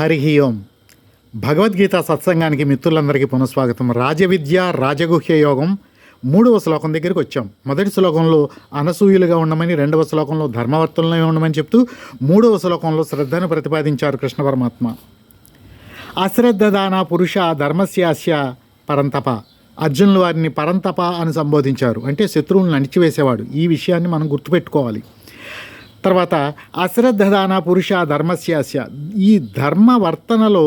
హరి ఓం. భగవద్గీత సత్సంగానికి మిత్రులందరికీ పునఃస్వాగతం. రాజవిద్య రాజగుహ్య యోగం 3వ శ్లోకం దగ్గరికి వచ్చాం. మొదటి శ్లోకంలో అనసూయులుగా ఉండమని, 2వ శ్లోకంలో ధర్మవర్తులనే ఉండమని చెప్తూ 3వ శ్లోకంలో శ్రద్ధను ప్రతిపాదించారు కృష్ణ పరమాత్మ. అశ్రద్ధదాన పురుష ధర్మస్యాస్య పరంతప. అర్జునులు వారిని పరంతప అని సంబోధించారు, అంటే శత్రువులను అణిచివేసేవాడు. ఈ విషయాన్ని మనం గుర్తుపెట్టుకోవాలి. తర్వాత అశ్రద్ధదాన పురుష ధర్మస్యాస్య. ఈ ధర్మవర్తనలో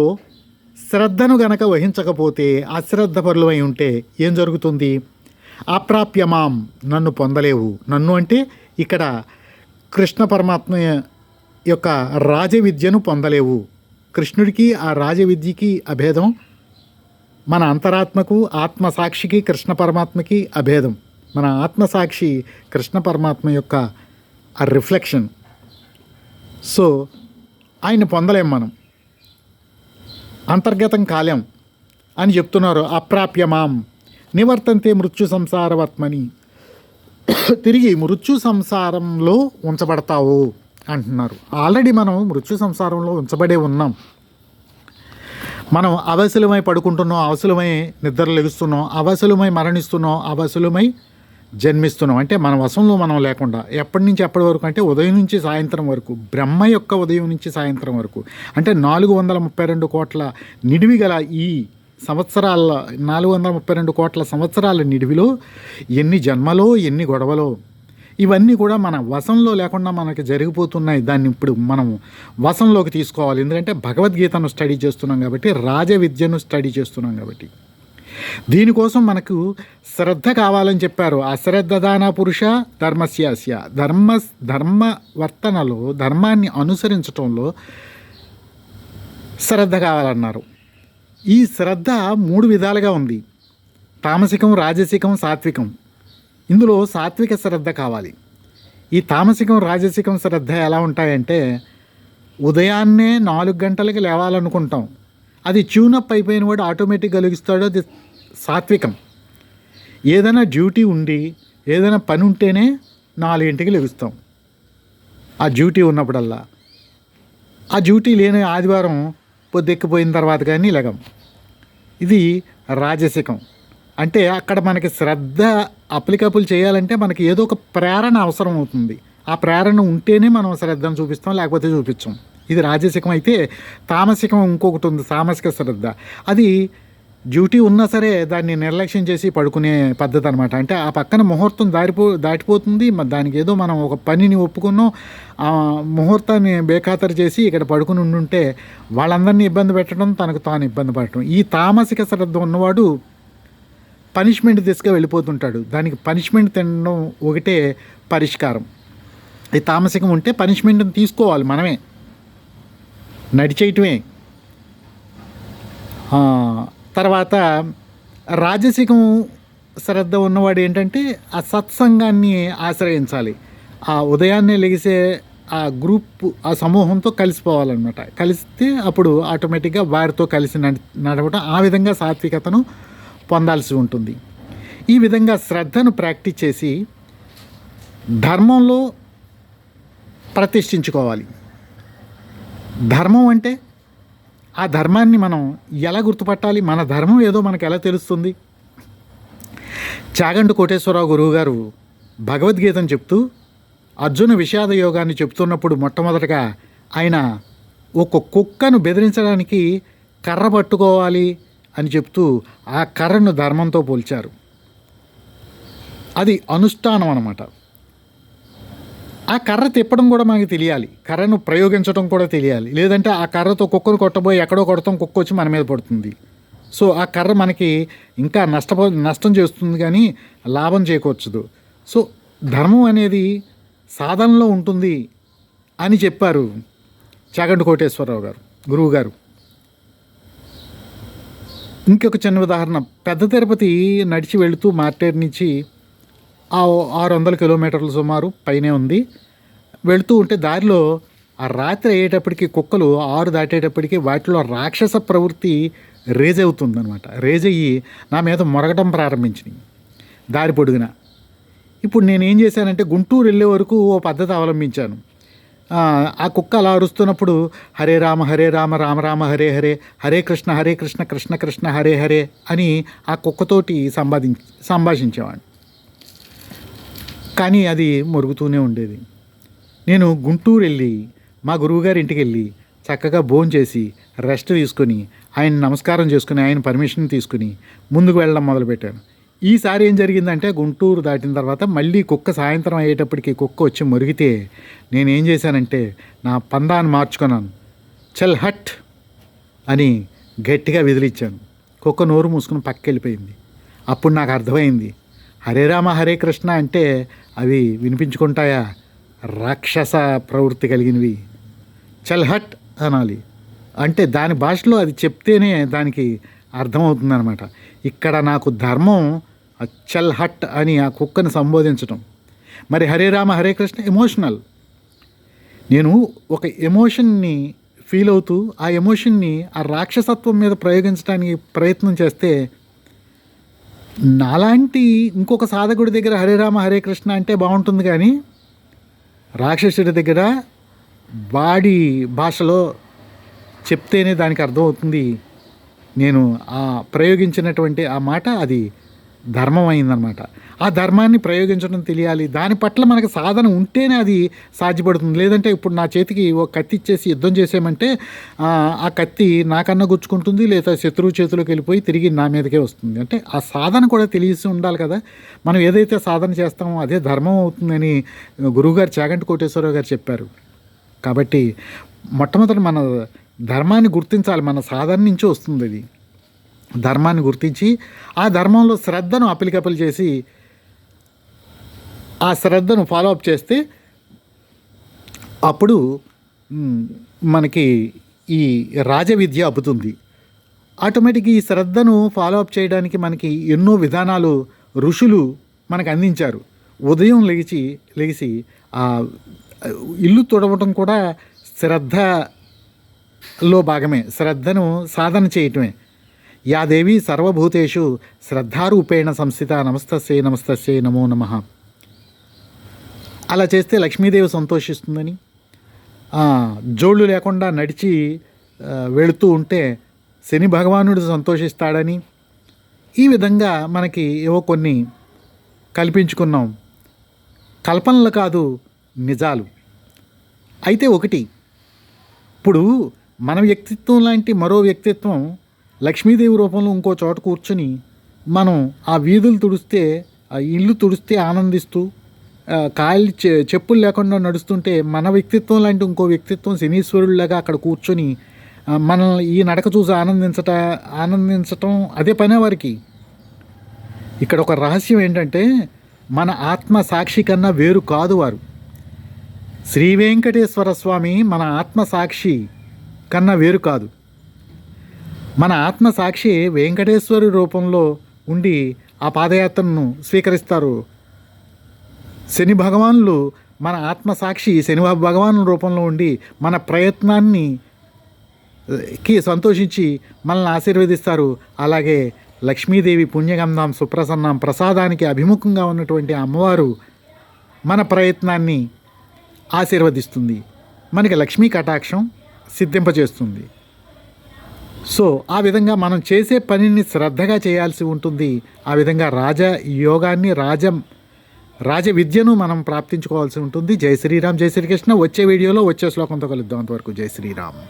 శ్రద్ధను గనక వహించకపోతే, అశ్రద్ధపరులు అయి ఉంటే ఏం జరుగుతుంది? అప్రాప్యమాం, నన్ను పొందలేవు. నన్ను అంటే ఇక్కడ కృష్ణ పరమాత్మ యొక్క రాజవిద్యను పొందలేవు. కృష్ణుడికి ఆ రాజవిద్యకి అభేదం, మన అంతరాత్మకు ఆత్మసాక్షికి కృష్ణ పరమాత్మకి అభేదం. మన ఆత్మసాక్షి కృష్ణ పరమాత్మ యొక్క ఆ రిఫ్లెక్షన్. సో ఆయన పొందలేం, మనం అంతర్గతం కాలేం అని చెప్తున్నారు. అప్రాప్యమాం నివర్తంతే మృత్యు సంసారవర్త్మని. తిరిగి మృత్యు సంసారంలో ఉంచబడతావు అంటున్నారు. ఆల్రెడీ మనం మృత్యు సంసారంలో ఉంచబడే ఉన్నాం. మనం అవసరమై పడుకుంటున్నాం, అవసరమై నిద్ర లెగుస్తున్నాం, అవసరమై మరణిస్తున్నాం, అవసరమై జన్మిస్తున్నాం. అంటే మన వశంలో మనం లేకుండా ఎప్పటి నుంచి ఎప్పటి వరకు అంటే ఉదయం నుంచి సాయంత్రం వరకు, బ్రహ్మ యొక్క ఉదయం నుంచి సాయంత్రం వరకు, అంటే 432 కోట్ల నిడివి గల ఈ సంవత్సరాల 432 కోట్ల సంవత్సరాల నిడివిలో ఎన్ని జన్మలో ఎన్ని గొడవలో, ఇవన్నీ కూడా మన వశంలో లేకుండా మనకి జరిగిపోతున్నాయి. దాన్ని ఇప్పుడు మనం వశంలోకి తీసుకోవాలి. ఎందుకంటే భగవద్గీతను స్టడీ చేస్తున్నాం కాబట్టి, రాజవిద్యను స్టడీ చేస్తున్నాం కాబట్టి. దీనికోసం మనకు శ్రద్ధ కావాలని చెప్పారు. అశ్రద్ధదాన పురుష ధర్మస్యాస్య. ధర్మవర్తనలో, ధర్మాన్ని అనుసరించటంలో శ్రద్ధ కావాలన్నారు. ఈ శ్రద్ధ 3 విధాలుగా ఉంది: తామసికం, రాజసికం, సాత్వికం. ఇందులో సాత్విక శ్రద్ధ కావాలి. ఈ తామసికం, రాజసికం శ్రద్ధ ఎలా ఉంటాయంటే, ఉదయాన్నే 4 గంటలకి లేవాలనుకుంటాం, అది ట్యూనప్ అయిపోయిన వాడు ఆటోమేటిక్గా లెగుస్తాడు, అది సాత్వికం. ఏదైనా డ్యూటీ ఉండి ఏదైనా పని ఉంటేనే 4ంటికి లెగుస్తాం, ఆ డ్యూటీ ఉన్నప్పుడల్లా. ఆ డ్యూటీ లేని ఆదివారం పొద్దెక్కిపోయిన తర్వాత కానీ లెగం. ఇది రాజసికం. అంటే అక్కడ మనకి శ్రద్ధ అప్లికబుల్ చేయాలంటే మనకి ఏదో ఒక ప్రేరణ అవసరం అవుతుంది. ఆ ప్రేరణ ఉంటేనే మనం శ్రద్ధను చూపిస్తాం, లేకపోతే చూపించాం. ఇది రాజసికం. అయితే తామసికం ఇంకొకటి ఉంది, తామసిక శ్రద్ధ. అది డ్యూటీ ఉన్నా సరే దాన్ని నిర్లక్ష్యం చేసి పడుకునే పద్ధతి అనమాట. అంటే ఆ పక్కన ముహూర్తం దాటిపోతుంది, దానికి ఏదో మనం ఒక పనిని ఒప్పుకున్నాం, ఆ ముహూర్తాన్ని బేఖాతరు చేసి ఇక్కడ పడుకుని ఉండుంటే వాళ్ళందరినీ ఇబ్బంది పెట్టడం, తనకు తాను ఇబ్బంది పడటం. ఈ తామసిక శ్రద్ధ ఉన్నవాడు పనిష్మెంట్ దిశగా వెళ్ళిపోతుంటాడు. దానికి పనిష్మెంట్ తినడం ఒకటే పరిష్కారం. ఈ తామసికం ఉంటే పనిష్మెంట్ని తీసుకోవాలి, మనమే నడిచేయటమే. తర్వాత రాజసికం శ్రద్ధ ఉన్నవాడు ఏంటంటే ఆ సత్సంగాన్ని ఆశ్రయించాలి. ఆ ఉదయాన్నే లెగిసే ఆ గ్రూప్, ఆ సమూహంతో కలిసిపోవాలన్నమాట. కలిస్తే అప్పుడు ఆటోమేటిక్గా వారితో కలిసి నడవడం, ఆ విధంగా సాత్వికతను పొందాల్సి ఉంటుంది. ఈ విధంగా శ్రద్ధను ప్రాక్టీస్ చేసి ధర్మంలో ప్రతిష్ఠించుకోవాలి. ధర్మం అంటే ఆ ధర్మాన్ని మనం ఎలా గుర్తుపట్టాలి? మన ధర్మం ఏదో మనకు ఎలా తెలుస్తుంది? చాగంటి కోటేశ్వరరావు గురువు గారు భగవద్గీతను చెప్తూ అర్జున విషాద యోగాన్ని చెప్తున్నప్పుడు మొట్టమొదటగా ఆయన ఒక కుక్కను బెదిరించడానికి కర్ర పట్టుకోవాలి అని చెప్తూ ఆ కర్రను ధర్మంతో పోల్చారు. అది అనుష్ఠానం అన్నమాట. ఆ కర్ర తిప్పడం కూడా మనకి తెలియాలి, కర్రను ప్రయోగించడం కూడా తెలియాలి. లేదంటే ఆ కర్రతో కుక్కను కొట్టబోయి ఎక్కడో కొడతాం, కుక్క వచ్చి మన మీద పడుతుంది. సో ఆ కర్ర మనకి ఇంకా నష్టం చేస్తుంది, కానీ లాభం చేకూర్చదు. సో ధర్మం అనేది సాధనలో ఉంటుంది అని చెప్పారు చాగంటి కోటేశ్వరరావు గారు, గురువు గారు. ఇంకొక చిన్న ఉదాహరణ, పెద్ద తిరుపతి నడిచి వెళుతూ మార్టేర్ నుంచి 600 కిలోమీటర్లు సుమారు పైనే ఉంది. వెళుతూ ఉంటే దారిలో ఆ రాత్రి అయ్యేటప్పటికి కుక్కలు 6 దాటేటప్పటికి వాటిలో రాక్షస ప్రవృత్తి రేజ్ అవుతుందన్నమాట. రేజ్ అయ్యి నా మీద మొరగటం ప్రారంభించినాయి దారి పొడుగున. ఇప్పుడు నేనేం చేశానంటే గుంటూరు వెళ్ళే వరకు ఓ పద్ధతి అవలంబించాను. ఆ కుక్క అలా అరుస్తున్నప్పుడు హరే రామ రామ రామ హరే హరే, హరే కృష్ణ కృష్ణ కృష్ణ హరే హరే అని ఆ కుక్కతోటి సంభాషించేవాడిని. కానీ అది మొరుగుతూనే ఉండేది. నేను గుంటూరు వెళ్ళి మా గురువుగారి ఇంటికి వెళ్ళి చక్కగా భోంచేసి రెస్ట్ తీసుకొని ఆయన నమస్కారం చేసుకుని ఆయన పర్మిషన్ తీసుకుని ముందుకు వెళ్ళడం మొదలుపెట్టాను. ఈసారి ఏం జరిగిందంటే గుంటూరు దాటిన తర్వాత మళ్ళీ కుక్క సాయంత్రం అయ్యేటప్పటికి కుక్క వచ్చి మొరిగితే నేనేం చేశానంటే నా పందాన్ని మార్చుకున్నాను. చల్ హట్ అని గట్టిగా విదిలిచ్చాను. కుక్క నోరు మూసుకుని పక్కకి వెళ్ళిపోయింది. అప్పుడు నాకు అర్థమైంది, హరే రామ హరే కృష్ణ అంటే అవి వినిపించుకుంటాయా? రాక్షస ప్రవృత్తి కలిగినవి. చల్ హట్ అనాలి అంటే దాని భాషలో అది చెప్తేనే దానికి అర్థమవుతుందన్నమాట. ఇక్కడ నాకు ధర్మం చల్ హట్ అని ఆ కుక్కని సంబోధించటం. మరి హరే రామ హరే కృష్ణ ఎమోషనల్. నేను ఒక ఎమోషన్ని ఫీల్ అవుతూ ఆ ఎమోషన్ని ఆ రాక్షసత్వం మీద ప్రయోగించడానికి ప్రయత్నం చేస్తే నాలాంటి ఇంకొక సాధకుడి దగ్గర హరే రామ హరే కృష్ణ అంటే బాగుంటుంది, కానీ రాక్షసుడి దగ్గర వాడి భాషలో చెప్తేనే దానికి అర్థమవుతుంది. నేను ఆ ప్రయోగించినటువంటి ఆ మాట అది ధర్మం అయిందనమాట. ఆ ధర్మాన్ని ప్రయోగించడం తెలియాలి. దాని పట్ల మనకు సాధన ఉంటేనే అది సాధ్యపడుతుంది. లేదంటే ఇప్పుడు నా చేతికి ఒక కత్తి ఇచ్చేసి యుద్ధం చేసామంటే ఆ కత్తి నాకన్నా గుచ్చుకుంటుంది, లేదా శత్రువు చేతిలోకి వెళ్ళిపోయి తిరిగి నా మీదకే వస్తుంది. అంటే ఆ సాధన కూడా తెలిసి ఉండాలి కదా. మనం ఏదైతే సాధన చేస్తామో అదే ధర్మం అవుతుందని గురువుగారు చాగంటి కోటేశ్వరరావు గారు చెప్పారు. కాబట్టి మొట్టమొదటి మన ధర్మాన్ని గుర్తించాలి. మన సాధన నుంచి వస్తుంది అది. ధర్మాన్ని గుర్తించి ఆ ధర్మంలో శ్రద్ధను అప్పలికప్పలు చేసి ఆ శ్రద్ధను ఫాలో అప్ చేస్తే అప్పుడు మనకి ఈ రాజవిద్య అబ్బుతుంది. ఆటోమేటిక్ ఈ శ్రద్ధను ఫాలో అప్ చేయడానికి మనకి ఎన్నో విధానాలు ఋషులు మనకు అందించారు. ఉదయం లెగిసి ఆ ఇల్లు తుడవటం కూడా శ్రద్ధలో భాగమే. శ్రద్ధను సాధన చేయటమే. యా దేవి సర్వభూతేషు శ్రద్ధారూపేణ సంస్థిత నమస్తస్యై నమో నమః. అలా చేస్తే లక్ష్మీదేవి సంతోషిస్తుందని, జోళ్ళు లేకుండా నడిచి వెళుతూ ఉంటే శని భగవానుడు సంతోషిస్తాడని, ఈ విధంగా మనకి ఏవో కొన్ని కల్పించుకున్నాం. కల్పనలు కాదు, నిజాలు. అయితే ఒకటి, ఇప్పుడు మన వ్యక్తిత్వం లాంటి మరో వ్యక్తిత్వం లక్ష్మీదేవి రూపంలో ఇంకో చోట కూర్చొని మనం ఆ వీధులు తుడిస్తే, ఆ ఇల్లు తుడిస్తే ఆనందిస్తూ కాళ్ళు చెప్పులు లేకుండా నడుస్తుంటే మన వ్యక్తిత్వం లాంటి ఇంకో వ్యక్తిత్వం శనీశ్వరుడిలాగా అక్కడ కూర్చొని మనల్ని ఈ నడక చూసి ఆనందించటం అదే పనే వారికి. ఇక్కడ ఒక రహస్యం ఏంటంటే మన ఆత్మ సాక్షి కన్నా వేరు కాదు వారు. శ్రీ వెంకటేశ్వర స్వామి మన ఆత్మ సాక్షి కన్నా వేరు కాదు. మన ఆత్మ సాక్షి వెంకటేశ్వరి రూపంలో ఉండి ఆ పాదయాత్రను స్వీకరిస్తారు. శని భగవానులు మన ఆత్మసాక్షి శని భగవానుల రూపంలో ఉండి మన ప్రయత్నానికి సంతోషించి మనల్ని ఆశీర్వదిస్తారు. అలాగే లక్ష్మీదేవి పుణ్యగంధాం సుప్రసన్నాం ప్రసాదానికి అభిముఖంగా ఉన్నటువంటి అమ్మవారు మన ప్రయత్నాన్ని ఆశీర్వదిస్తుంది. మనకి లక్ష్మీ కటాక్షం సిద్ధింపజేస్తుంది. సో ఆ విధంగా మనం చేసే పనిని శ్రద్ధగా చేయాల్సి ఉంటుంది. ఆ విధంగా రాజయోగాన్ని రాజ విద్యను మనం ప్రాప్తించుకోవాల్సి ఉంటుంది. జై శ్రీరామ్, జై శ్రీకృష్ణ. వచ్చే వీడియోలో వచ్చే శ్లోకంతో కలుద్దాం. అంతవరకు జై శ్రీరామ్.